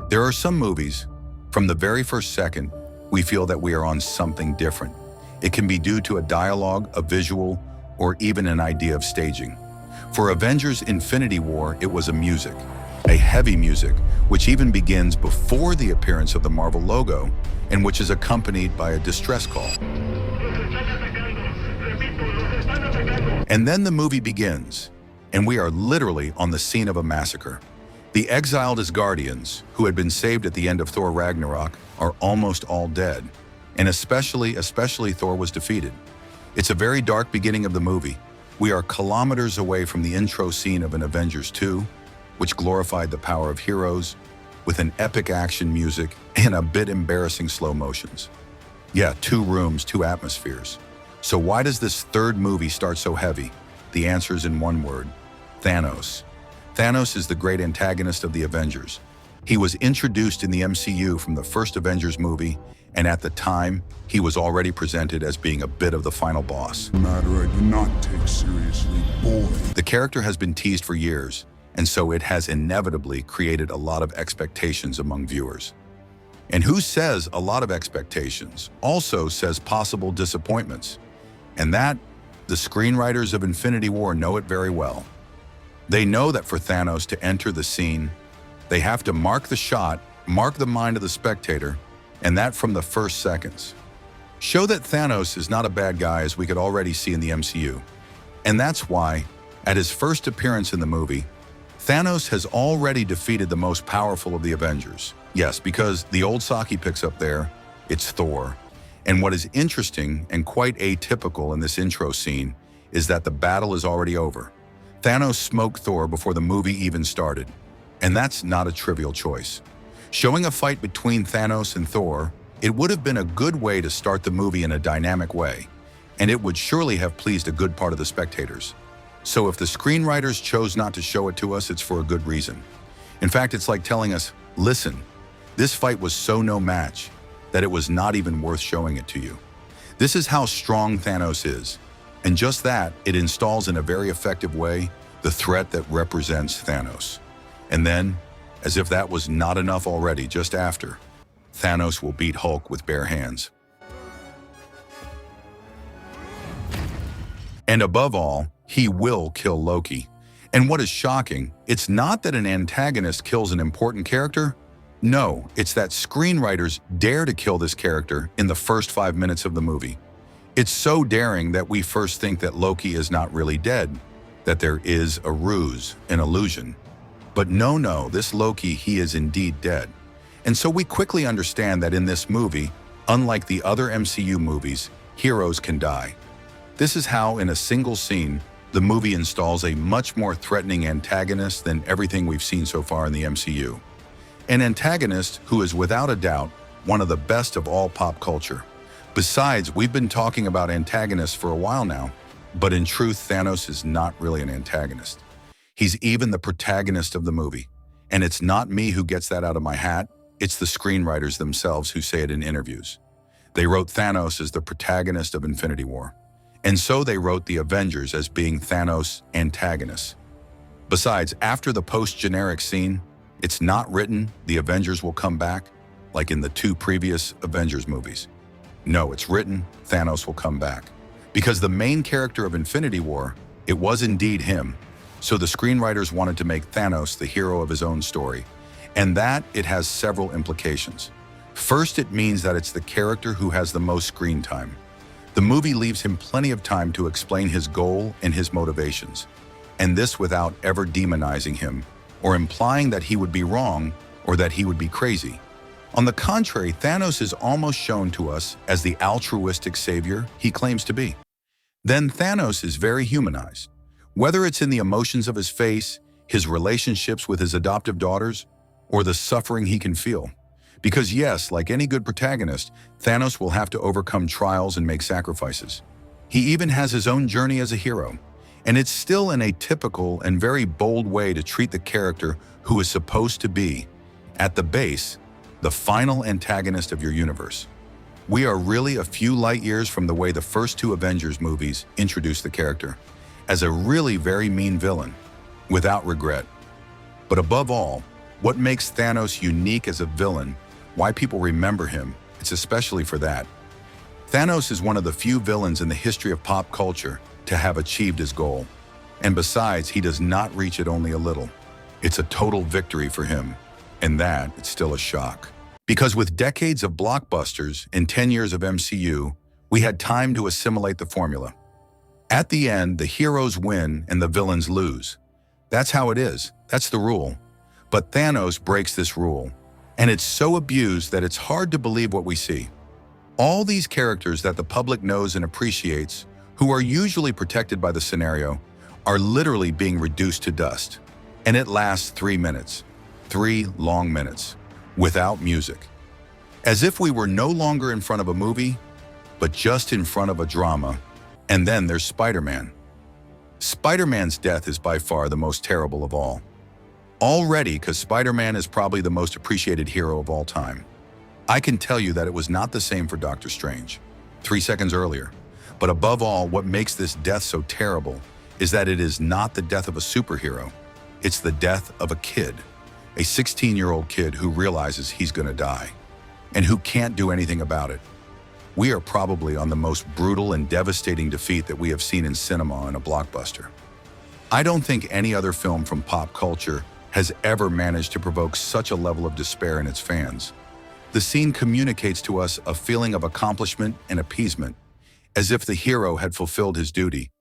There are some movies, from the very first second, we feel that we are on something different. It can be due to a dialogue, a visual, or even an idea of staging. For Avengers: Infinity War, it was a heavy music, which even begins before the appearance of the Marvel logo, and which is accompanied by a distress call. And then the movie begins, and we are literally on the scene of a massacre. The exiled Asgardians, who had been saved at the end of Thor Ragnarok, are almost all dead, and especially Thor was defeated. It's a very dark beginning of the movie. We are kilometers away from the intro scene of an Avengers 2, which glorified the power of heroes, with an epic action music and a bit embarrassing slow motions. Yeah, 2 rooms, 2 atmospheres. So why does this third movie start so heavy? The answer is in one word: Thanos. Thanos is the great antagonist of the Avengers. He was introduced in the MCU from the first Avengers movie, and at the time, he was already presented as being a bit of the final boss. Matter I do not take seriously, boy. The character has been teased for years, and so it has inevitably created a lot of expectations among viewers. And who says a lot of expectations also says possible disappointments. And that, the screenwriters of Infinity War know it very well. They know that for Thanos to enter the scene, they have to mark the shot, mark the mind of the spectator, and that from the first seconds. Show that Thanos is not a bad guy, as we could already see in the MCU. And that's why, at his first appearance in the movie, Thanos has already defeated the most powerful of the Avengers. Yes, because the old Saki picks up there, it's Thor. And what is interesting and quite atypical in this intro scene is that the battle is already over. Thanos smoked Thor before the movie even started. And that's not a trivial choice. Showing a fight between Thanos and Thor, it would have been a good way to start the movie in a dynamic way, and it would surely have pleased a good part of the spectators. So if the screenwriters chose not to show it to us, it's for a good reason. In fact, it's like telling us, listen, this fight was so no match that it was not even worth showing it to you. This is how strong Thanos is, and just that, it installs in a very effective way the threat that represents Thanos. And then, as if that was not enough already, just after, Thanos will beat Hulk with bare hands. And above all, he will kill Loki. And what is shocking, it's not that an antagonist kills an important character. No, it's that screenwriters dare to kill this character in the first 5 minutes of the movie. It's so daring that we first think that Loki is not really dead, that there is a ruse, an illusion. But no, this Loki, he is indeed dead. And so we quickly understand that in this movie, unlike the other MCU movies, heroes can die. This is how, in a single scene, the movie installs a much more threatening antagonist than everything we've seen so far in the MCU. An antagonist who is without a doubt one of the best of all pop culture. Besides, we've been talking about antagonists for a while now, but in truth, Thanos is not really an antagonist. He's even the protagonist of the movie. And it's not me who gets that out of my hat, it's the screenwriters themselves who say it in interviews. They wrote Thanos as the protagonist of Infinity War. And so they wrote the Avengers as being Thanos' antagonists. Besides, after the post-generic scene, it's not written the Avengers will come back, like in the 2 previous Avengers movies. No, it's written Thanos will come back. Because the main character of Infinity War, it was indeed him. So the screenwriters wanted to make Thanos the hero of his own story. And that, it has several implications. First, it means that it's the character who has the most screen time. The movie leaves him plenty of time to explain his goal and his motivations, and this without ever demonizing him or implying that he would be wrong or that he would be crazy. On the contrary, Thanos is almost shown to us as the altruistic savior he claims to be. Then Thanos is very humanized, whether it's in the emotions of his face, his relationships with his adoptive daughters, or the suffering he can feel. Because yes, like any good protagonist, Thanos will have to overcome trials and make sacrifices. He even has his own journey as a hero, and it's still an atypical and very bold way to treat the character who is supposed to be, at the base, the final antagonist of your universe. We are really a few light years from the way the first 2 Avengers movies introduced the character, as a really very mean villain, without regret. But above all, What makes Thanos unique as a villain, why people remember him, it's especially for that. Thanos is one of the few villains in the history of pop culture to have achieved his goal. And besides, he does not reach it only a little. It's a total victory for him. And that, it's still a shock. Because with decades of blockbusters and 10 years of MCU, we had time to assimilate the formula. At the end, the heroes win and the villains lose. That's how it is. That's the rule. But Thanos breaks this rule. And it's so abused that it's hard to believe what we see. All these characters that the public knows and appreciates, who are usually protected by the scenario, are literally being reduced to dust. And it lasts 3 minutes. 3 long minutes. Without music. As if we were no longer in front of a movie, but just in front of a drama. And then there's Spider-Man. Spider-Man's death is by far the most terrible of all. Already, because Spider-Man is probably the most appreciated hero of all time. I can tell you that it was not the same for Doctor Strange, 3 seconds earlier. But above all, what makes this death so terrible is that it is not the death of a superhero. It's the death of a kid, a 16-year-old kid who realizes he's gonna die, and who can't do anything about it. We are probably on the most brutal and devastating defeat that we have seen in cinema in a blockbuster. I don't think any other film from pop culture has ever managed to provoke such a level of despair in its fans. The scene communicates to us a feeling of accomplishment and appeasement, as if the hero had fulfilled his duty,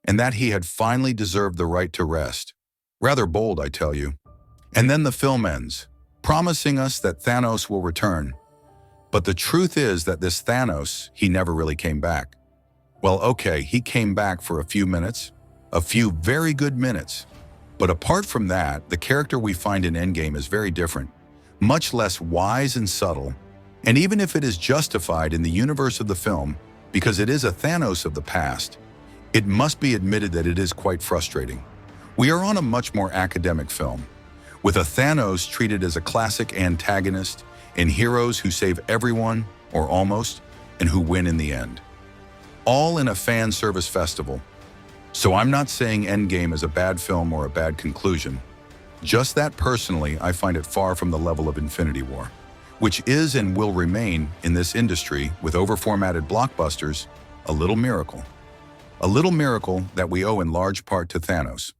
and that he had finally deserved the right to rest. Rather bold, I tell you. And then the film ends, promising us that Thanos will return. But the truth is that this Thanos, he never really came back. Well, okay, he came back for a few minutes, a few very good minutes. But apart from that, the character we find in Endgame is very different, much less wise and subtle, and even if it is justified in the universe of the film, because it is a Thanos of the past, it must be admitted that it is quite frustrating. We are on a much more academic film, with a Thanos treated as a classic antagonist and heroes who save everyone, or almost, and who win in the end. All in a fan service festival. So I'm not saying Endgame is a bad film or a bad conclusion. Just that personally, I find it far from the level of Infinity War, which is and will remain in this industry with over-formatted blockbusters, a little miracle. A little miracle that we owe in large part to Thanos.